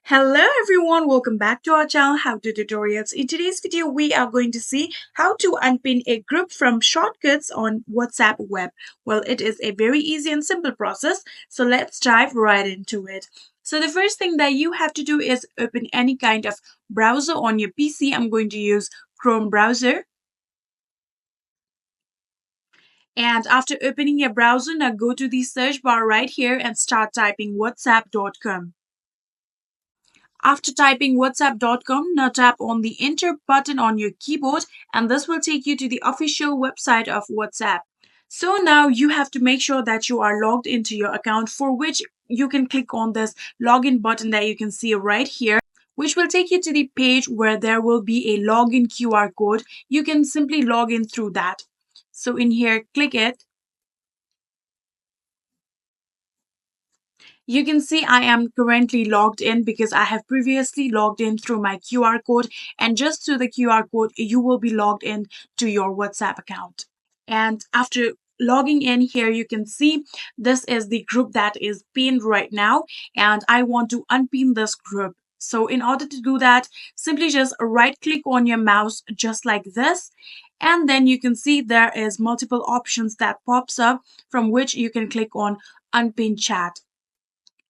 Hello everyone, welcome back to our channel How to Tutorials. In today's video, we are going to see how to unpin a group from shortcuts on WhatsApp web. Well, it is a very easy and simple process, so let's dive right into it. So the first thing that you have to do is open any kind of browser on your PC. I'm going to use Chrome browser. And after opening your browser, now go to the search bar right here and start typing whatsapp.com. After typing whatsapp.com, now tap on the enter button on your keyboard and this will take you to the official website of WhatsApp. So now you have to make sure that you are logged into your account, for which you can click on this login button that you can see right here, which will take you to the page where there will be a login QR code. You can simply log in through that. So in here, click it. You can see I am currently logged in because I have previously logged in through my QR code, and just through the QR code you will be logged in to your WhatsApp account. And after logging in here, you can see this is the group that is pinned right now and I want to unpin this group. So in order to do that, simply just right click on your mouse just like this, and then you can see there is multiple options that pops up from which you can click on unpin chat.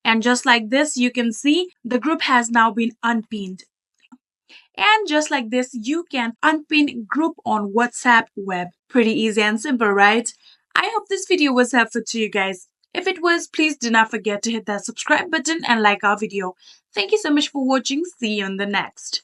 And just like this, you can see the group has now been unpinned. And just like this, you can unpin group on WhatsApp web. Pretty easy and simple, right? I hope this video was helpful to you guys. If it was, please do not forget to hit that subscribe button and like our video. Thank you so much for watching. See you in the next.